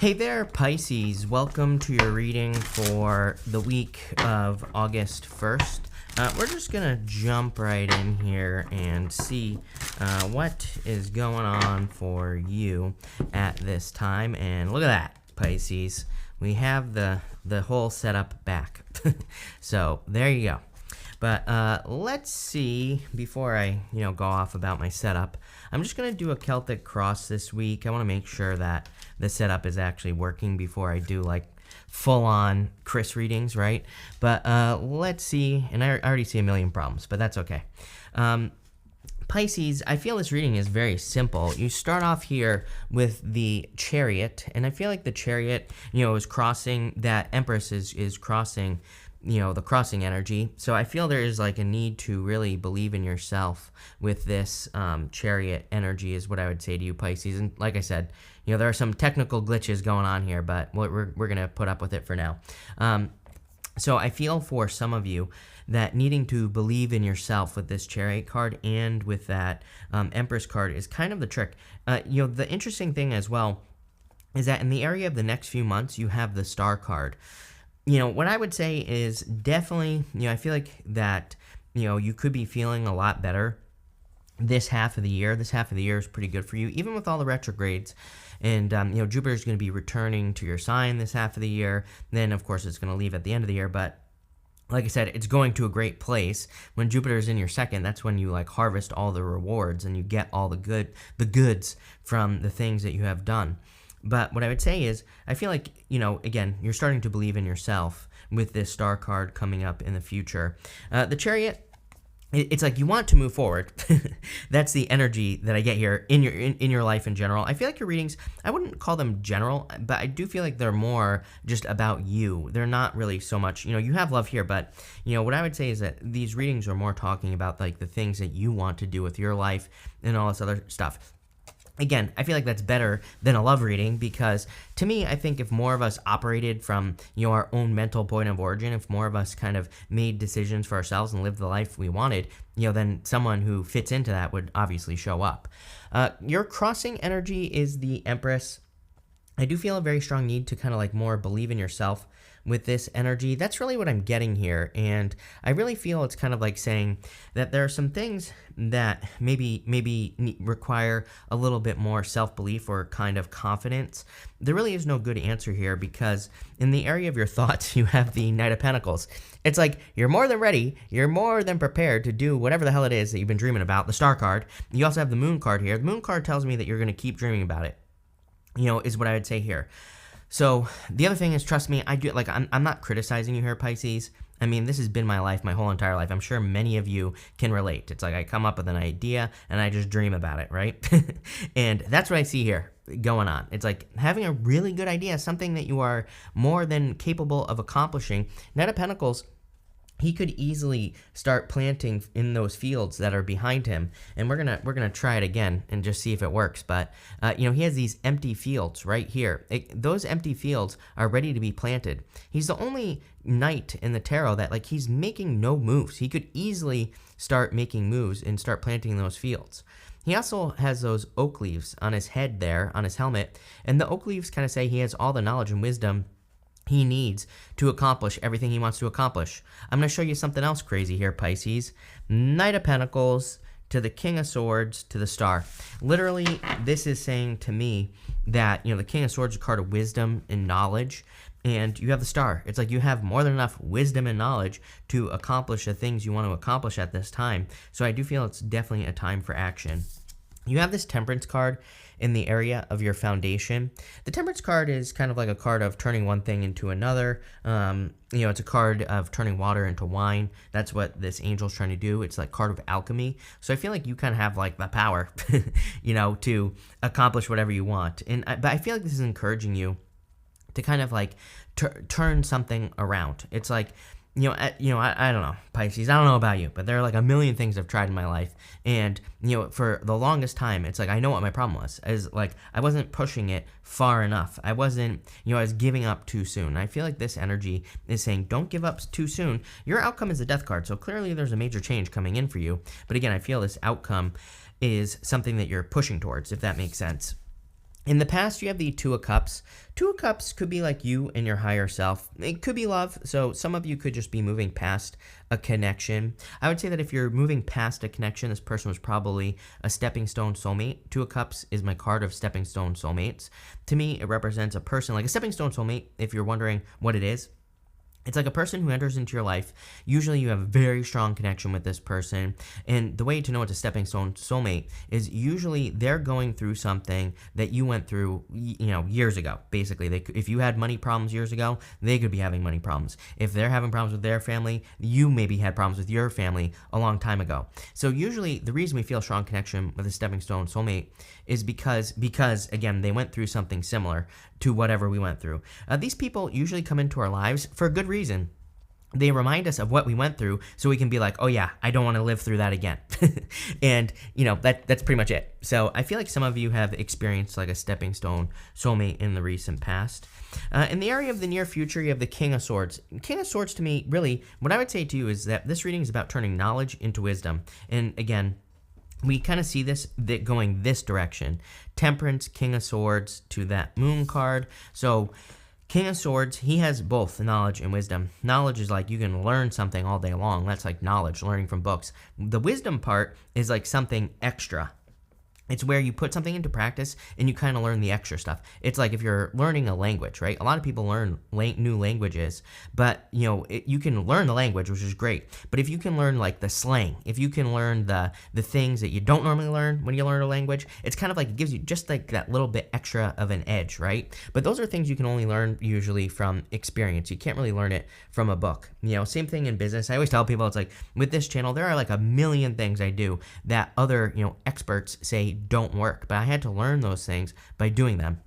Hey there, Pisces. Welcome to your reading for the week of August 1st. We're just going to jump right in here and see what is going on for you at this time. And look at that, Pisces. We have the whole setup back. So there you go. But let's see, before I go off about my setup, I'm just going to do a Celtic cross this week. I want to make sure that the setup is actually working before I do like full-on Chris readings, right? But let's see, and I already see a million problems, but that's okay. Pisces, I feel this reading is very simple. You start off here with the Chariot, and I feel like the Chariot, is crossing, that Empress is crossing, the crossing energy. So I feel there is like a need to really believe in yourself with this Chariot energy is what I would say to you, Pisces. And like I said, there are some technical glitches going on here, but we're going to put up with it for now. So I feel for some of you that needing to believe in yourself with this Chariot card and with that Empress card is kind of the trick. The interesting thing as well is that in the area of the next few months, you have the Star card. What I would say is definitely, I feel like that, you could be feeling a lot better this half of the year. This half of the year is pretty good for you, even with all the retrogrades. And, Jupiter's going to be returning to your sign this half of the year. Then, of course, it's going to leave at the end of the year. But like I said, it's going to a great place. When Jupiter's in your second, that's when you like harvest all the rewards and you get all the goods from the things that you have done. But what I would say is, I feel like, again, you're starting to believe in yourself with this Star card coming up in the future. The Chariot, it's like you want to move forward. That's the energy that I get here in your life in general. I feel like your readings, I wouldn't call them general, but I do feel like they're more just about you. They're not really so much, you have love here, but, what I would say is that these readings are more talking about like the things that you want to do with your life and all this other stuff. Again, I feel like that's better than a love reading because to me, I think if more of us operated from, our own mental point of origin, if more of us kind of made decisions for ourselves and lived the life we wanted, then someone who fits into that would obviously show up. Your crossing energy is the Empress. I do feel a very strong need to kind of like more believe in yourself with this energy. That's really what I'm getting here. And I really feel it's kind of like saying that there are some things that maybe require a little bit more self-belief or kind of confidence. There really is no good answer here because in the area of your thoughts, you have the Knight of Pentacles. It's like you're more than ready. You're more than prepared to do whatever the hell it is that you've been dreaming about. The Star card. You also have the Moon card here. The Moon card tells me that you're going to keep dreaming about it, is what I would say here. So the other thing is, trust me, I'm not criticizing you here, Pisces. I mean, this has been my life, my whole entire life. I'm sure many of you can relate. It's like I come up with an idea and I just dream about it, right? And that's what I see here going on. It's like having a really good idea, something that you are more than capable of accomplishing. Knight of Pentacles, he could easily start planting in those fields that are behind him, and we're gonna try it again and just see if it works. But he has these empty fields right here. Those empty fields are ready to be planted. He's the only knight in the tarot that like he's making no moves. He could easily start making moves and start planting those fields. He also has those oak leaves on his head there, on his helmet, and the oak leaves kind of say he has all the knowledge and wisdom he needs to accomplish everything he wants to accomplish. I'm going to show you something else crazy here, Pisces. Knight of Pentacles to the King of Swords to the Star. Literally, this is saying to me that, the King of Swords is a card of wisdom and knowledge, and you have the Star. It's like you have more than enough wisdom and knowledge to accomplish the things you want to accomplish at this time. So I do feel it's definitely a time for action. You have this Temperance card in the area of your foundation. The Temperance card is kind of like a card of turning one thing into another. It's a card of turning water into wine. That's what this angel's trying to do. It's like card of alchemy. So I feel like you kind of have like the power, to accomplish whatever you want. But I feel like this is encouraging you to kind of like turn something around. It's like, I don't know, Pisces, I don't know about you, but there are like a million things I've tried in my life. And, for the longest time, it's like, I know what my problem was. Is like, I wasn't pushing it far enough. I wasn't, I was giving up too soon. And I feel like this energy is saying, don't give up too soon. Your outcome is a death card. So clearly there's a major change coming in for you. But again, I feel this outcome is something that you're pushing towards, if that makes sense. In the past, you have the Two of Cups. Two of Cups could be like you and your higher self. It could be love. So some of you could just be moving past a connection. I would say that if you're moving past a connection, this person was probably a stepping stone soulmate. Two of Cups is my card of stepping stone soulmates. To me, it represents a person like a stepping stone soulmate. If you're wondering what it is, it's like a person who enters into your life. Usually you have a very strong connection with this person. And the way to know it's a stepping stone soulmate is usually they're going through something that you went through, years ago. Basically, if you had money problems years ago, they could be having money problems. If they're having problems with their family, you maybe had problems with your family a long time ago. So usually the reason we feel a strong connection with a stepping stone soulmate is because again, they went through something similar to whatever we went through. These people usually come into our lives for a good reason. They remind us of what we went through so we can be like, oh yeah, I don't want to live through that again. And, that's pretty much it. So I feel like some of you have experienced like a stepping stone soulmate in the recent past. In the area of the near future, you have the King of Swords. King of Swords, to me, really, what I would say to you is that this reading is about turning knowledge into wisdom. And again, we kind of see this going this direction. Temperance, King of Swords to that Moon card. So King of Swords, he has both knowledge and wisdom. Knowledge is like you can learn something all day long. That's like knowledge, learning from books. The wisdom part is like something extra. It's where you put something into practice and you kind of learn the extra stuff. It's like if you're learning a language, right? A lot of people learn new languages, but you can learn the language, which is great. But if you can learn like the slang, if you can learn the things that you don't normally learn when you learn a language, it's kind of like it gives you just like that little bit extra of an edge, right? But those are things you can only learn usually from experience. You can't really learn it from a book. Same thing in business. I always tell people it's like with this channel, there are like a million things I do that other, experts say don't work, but I had to learn those things by doing them.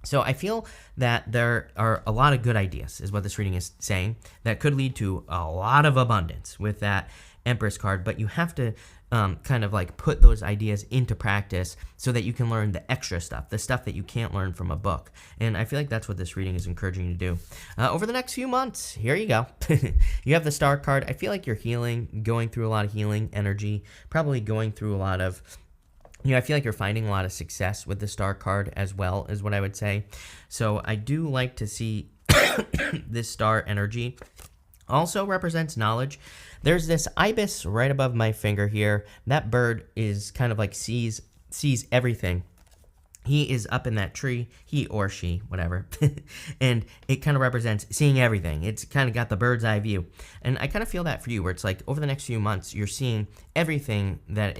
So I feel that there are a lot of good ideas, is what this reading is saying, that could lead to a lot of abundance with that Empress card, but you have to kind of like put those ideas into practice so that you can learn the extra stuff, the stuff that you can't learn from a book. And I feel like that's what this reading is encouraging you to do. Over the next few months, here you go. You have the Star card. I feel like you're healing, going through a lot of healing energy, probably going through a lot of I feel like you're finding a lot of success with the Star card as well, is what I would say. So I do like to see this Star energy also represents knowledge. There's this ibis right above my finger here. That bird is kind of like sees everything. He is up in that tree, he or she, whatever, and it kind of represents seeing everything. It's kind of got the bird's eye view, and I kind of feel that for you, where it's like over the next few months, you're seeing everything that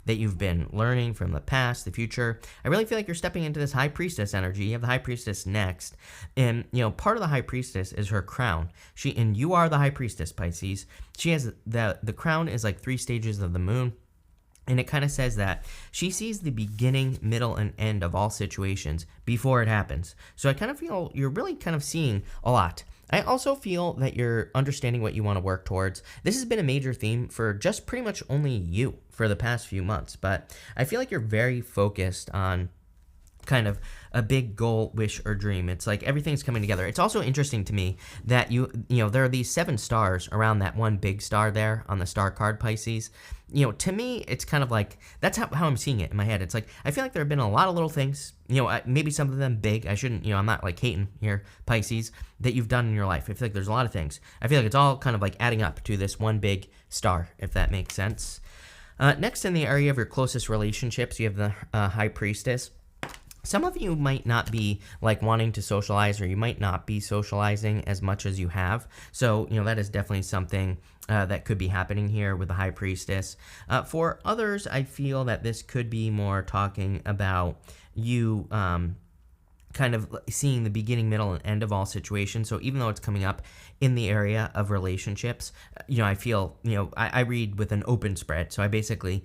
you've been learning from the past, the future. I really feel like you're stepping into this High Priestess energy. You have the High Priestess next, and part of the High Priestess is her crown. And you are the High Priestess, Pisces. She has the crown is like 3 stages of the moon. And it kind of says that she sees the beginning, middle, and end of all situations before it happens. So I kind of feel you're really kind of seeing a lot. I also feel that you're understanding what you want to work towards. This has been a major theme for just pretty much only you for the past few months. But I feel like you're very focused on kind of a big goal, wish, or dream. It's like everything's coming together. It's also interesting to me that there are these 7 stars around that one big star there on the Star card, Pisces. To me, it's kind of like, that's how I'm seeing it in my head. It's like, I feel like there have been a lot of little things, maybe some of them big. I shouldn't, I'm not like hating here, Pisces, that you've done in your life. I feel like there's a lot of things. I feel like it's all kind of like adding up to this one big star, if that makes sense. Next, in the area of your closest relationships, you have the High Priestess. Some of you might not be like wanting to socialize, or you might not be socializing as much as you have. So, that is definitely something that could be happening here with the High Priestess. For others, I feel that this could be more talking about you kind of seeing the beginning, middle, and end of all situations. So even though it's coming up in the area of relationships, I feel, I read with an open spread. So I basically,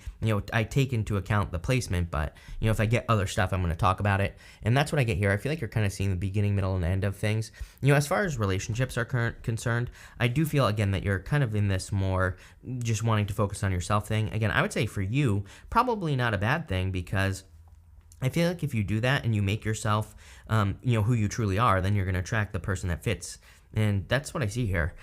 I take into account the placement, but, if I get other stuff, I'm going to talk about it. And that's what I get here. I feel like you're kind of seeing the beginning, middle, and end of things. As far as relationships are concerned, I do feel, again, that you're kind of in this more just wanting to focus on yourself thing. Again, I would say for you, probably not a bad thing, because I feel like if you do that and you make yourself, who you truly are, then you're going to attract the person that fits. And that's what I see here.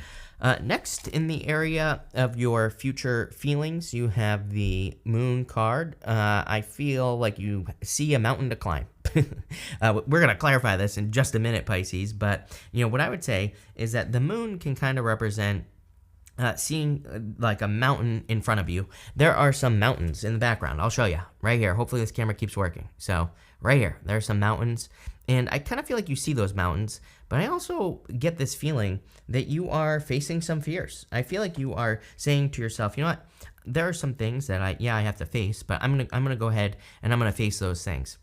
Next, in the area of your future feelings, you have the Moon card. I feel like you see a mountain to climb. We're going to clarify this in just a minute, Pisces. But, what I would say is that the moon can kind of represent seeing like a mountain in front of you. There are some mountains in the background. I'll show you right here. Hopefully this camera keeps working. So right here, there are some mountains. And I kind of feel like you see those mountains, but I also get this feeling that you are facing some fears. I feel like you are saying to yourself, you know what? There are some things that I have to face, but I'm gonna go ahead and I'm gonna face those things.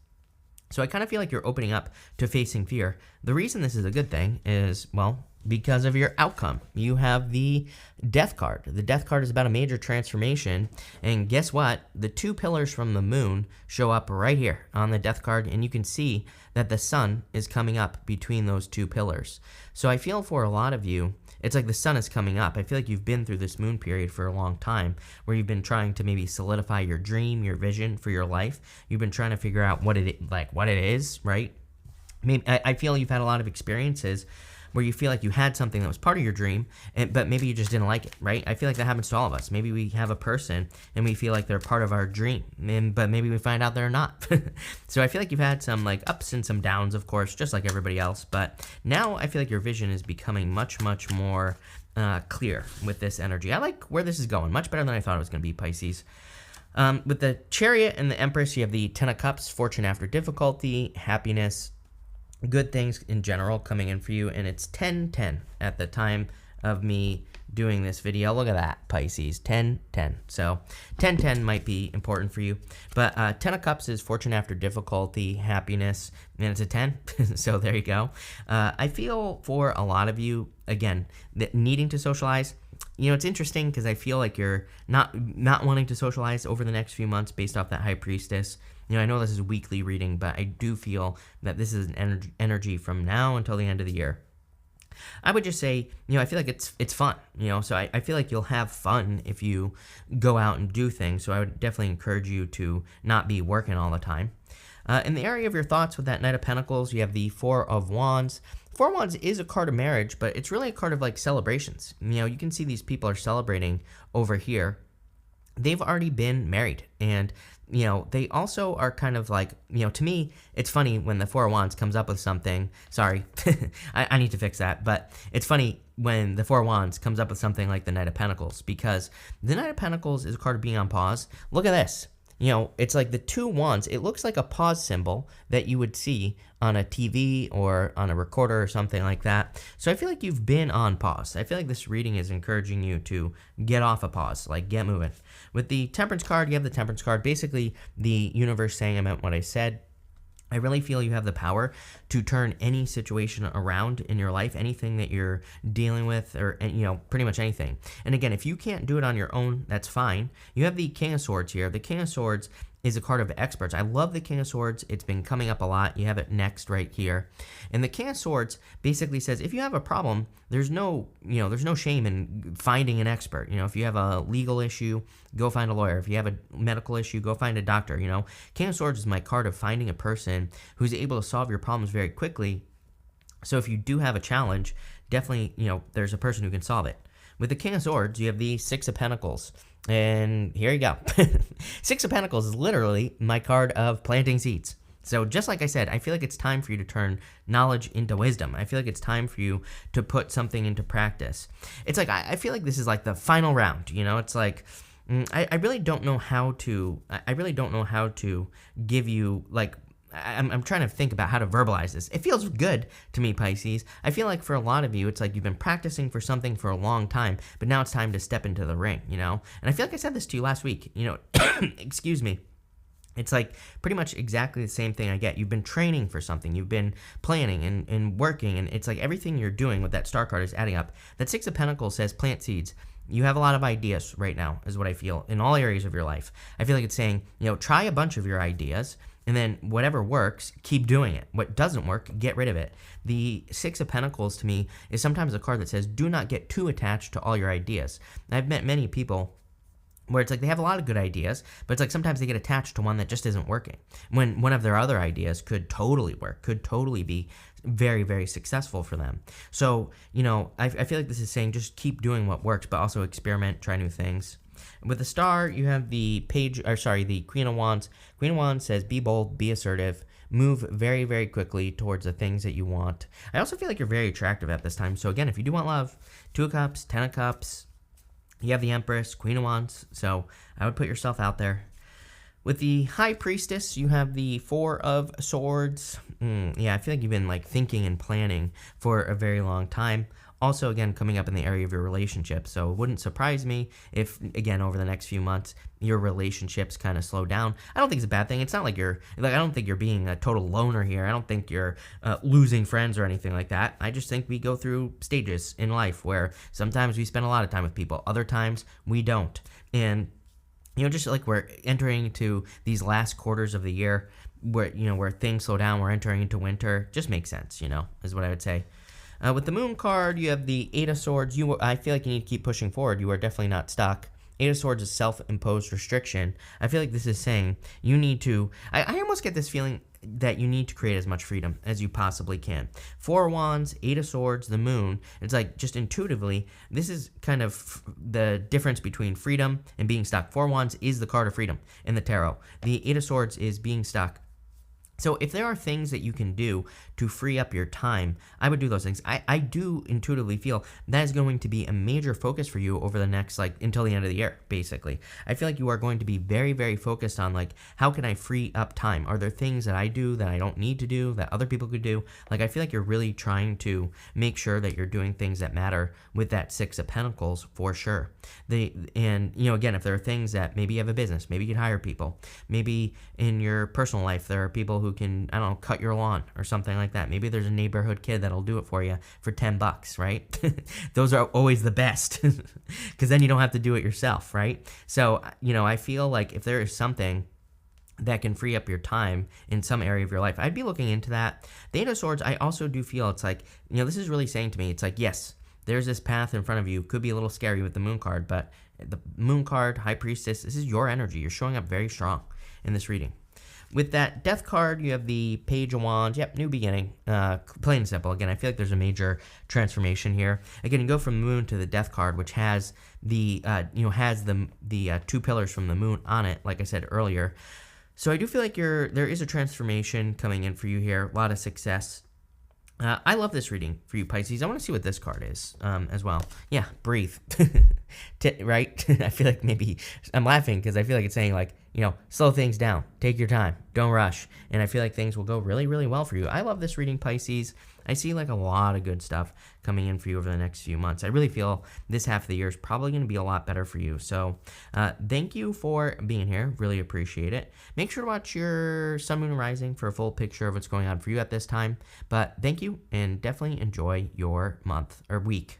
So I kind of feel like you're opening up to facing fear. The reason this is a good thing is, well, because of your outcome. You have the Death card. The Death card is about a major transformation. And guess what? The two pillars from the moon show up right here on the Death card. And you can see that the sun is coming up between those two pillars. So I feel for a lot of you, it's like the sun is coming up. I feel like you've been through this moon period for a long time where you've been trying to maybe solidify your dream, your vision for your life. You've been trying to figure out what it is, right? I feel you've had a lot of experiences where you feel like you had something that was part of your dream, but maybe you just didn't like it, right? I feel like that happens to all of us. Maybe we have a person and we feel like they're part of our dream, but maybe we find out they're not. So I feel like you've had some like ups and some downs, of course, just like everybody else. But now I feel like your vision is becoming much, much more clear with this energy. I like where this is going, much better than I thought it was going to be, Pisces. With the Chariot and the Empress, you have the Ten of Cups, fortune after difficulty, happiness, good things in general coming in for you, and it's 10-10 at the time of me doing this video. Look at that, Pisces, 10-10. So 10-10 might be important for you, but 10 of Cups is fortune after difficulty, happiness, and it's a 10. So there you go. I feel for a lot of you, again, that needing to socialize. It's interesting because I feel like you're not wanting to socialize over the next few months based off that High Priestess. I know this is a weekly reading, but I do feel that this is an energy from now until the end of the year. I would just say, I feel like it's fun, so I feel like you'll have fun if you go out and do things. So I would definitely encourage you to not be working all the time. In the area of your thoughts with that Knight of Pentacles, you have the Four of Wands. Four of Wands is a card of marriage, but it's really a card of like celebrations. You can see these people are celebrating over here. They've already been married, and they also are kind of like, to me, it's funny when the Four of Wands comes up with something. Sorry, I need to fix that. But it's funny when the Four of Wands comes up with something like the Knight of Pentacles, because the Knight of Pentacles is a card of being on pause. Look at this. It's like the two wands. It looks like a pause symbol that you would see on a TV or on a recorder or something like that. So I feel like you've been on pause. I feel like this reading is encouraging you to get off a pause, like get moving. With the Temperance card, you have the Temperance card. Basically, the universe saying I meant what I said. I really feel you have the power to turn any situation around in your life, anything that you're dealing with, or, pretty much anything. And again, if you can't do it on your own, that's fine. You have the King of Swords here. The King of Swords is a card of experts. I love the King of Swords. It's been coming up a lot. You have it next right here. And the King of Swords basically says, if you have a problem, there's no shame in finding an expert. If you have a legal issue, go find a lawyer. If you have a medical issue, go find a doctor. King of Swords is my card of finding a person who's able to solve your problems very quickly. So if you do have a challenge, definitely, there's a person who can solve it. With the King of Swords, you have the Six of Pentacles. And here you go. Six of Pentacles is literally my card of planting seeds. So just like I said, I feel like it's time for you to turn knowledge into wisdom. I feel like it's time for you to put something into practice. It's like, I feel like this is like the final round, It's like, I really don't know how to give you, like, I'm trying to think about how to verbalize this. It feels good to me, Pisces. I feel like for a lot of you, it's like you've been practicing for something for a long time, but now it's time to step into the ring, And I feel like I said this to you last week, excuse me. It's like pretty much exactly the same thing I get. You've been training for something. You've been planning and working, and it's like everything you're doing with that Star card is adding up. That Six of Pentacles says plant seeds. You have a lot of ideas right now, is what I feel, in all areas of your life. I feel like it's saying, try a bunch of your ideas, and then whatever works, keep doing it. What doesn't work, get rid of it. The Six of Pentacles to me is sometimes a card that says, do not get too attached to all your ideas. And I've met many people where it's like they have a lot of good ideas, but it's like sometimes they get attached to one that just isn't working, when one of their other ideas could totally work, could totally be very, very successful for them. So, I feel like this is saying just keep doing what works, but also experiment, try new things. With the Star, you have the Queen of Wands. Queen of Wands says, be bold, be assertive, move very, very quickly towards the things that you want. I also feel like you're very attractive at this time. So again, if you do want love, 2 of Cups, 10 of Cups, you have the Empress, Queen of Wands. So I would put yourself out there. With the High Priestess, you have the 4 of Swords. Yeah, I feel like you've been like thinking and planning for a very long time. Also, again, coming up in the area of your relationship. So it wouldn't surprise me if, again, over the next few months, your relationships kind of slow down. I don't think it's a bad thing. It's not like I don't think you're being a total loner here. I don't think you're losing friends or anything like that. I just think we go through stages in life where sometimes we spend a lot of time with people. Other times we don't. And just like we're entering into these last quarters of the year where things slow down, we're entering into winter, just makes sense, is what I would say. With the Moon card, you have the 8 of Swords. I feel like you need to keep pushing forward. You are definitely not stuck. 8 of Swords is self-imposed restriction. I feel like this is saying you need to... I almost get this feeling that you need to create as much freedom as you possibly can. 4 of Wands, 8 of Swords, the Moon. It's like just intuitively, this is kind of the difference between freedom and being stuck. 4 of Wands is the card of freedom in the tarot. The 8 of Swords is being stuck. So if there are things that you can do to free up your time, I would do those things. I do intuitively feel that is going to be a major focus for you over the next, until the end of the year, basically. I feel like you are going to be very, very focused on, how can I free up time? Are there things that I do that I don't need to do that other people could do? I feel like you're really trying to make sure that you're doing things that matter with that 6 of Pentacles for sure. Again, if there are things that maybe you have a business, maybe you can hire people, maybe in your personal life, there are people who can, cut your lawn or something like that. Maybe there's a neighborhood kid that'll do it for you for $10, right? Those are always the best because then you don't have to do it yourself, right? So, I feel like if there is something that can free up your time in some area of your life, I'd be looking into that. The 8 of Swords, I also do feel it's this is really saying to me, it's yes, there's this path in front of you. Could be a little scary with the Moon card, but the Moon card, High Priestess, this is your energy. You're showing up very strong in this reading. With that Death card, you have the Page of Wands. Yep, new beginning. Plain and simple. Again, I feel like there's a major transformation here. Again, you go from the Moon to the Death card, which has the 2 pillars from the Moon on it, like I said earlier. So I do feel like there is a transformation coming in for you here. A lot of success. I love this reading for you, Pisces. I want to see what this card is as well. Yeah, breathe. Right? I feel like maybe I'm laughing because I feel like it's saying slow things down. Take your time. Don't rush. And I feel like things will go really, really well for you. I love this reading, Pisces. I see a lot of good stuff coming in for you over the next few months. I really feel this half of the year is probably going to be a lot better for you. So thank you for being here. Really appreciate it. Make sure to watch your Sun, Moon, Rising for a full picture of what's going on for you at this time. But thank you and definitely enjoy your month or week.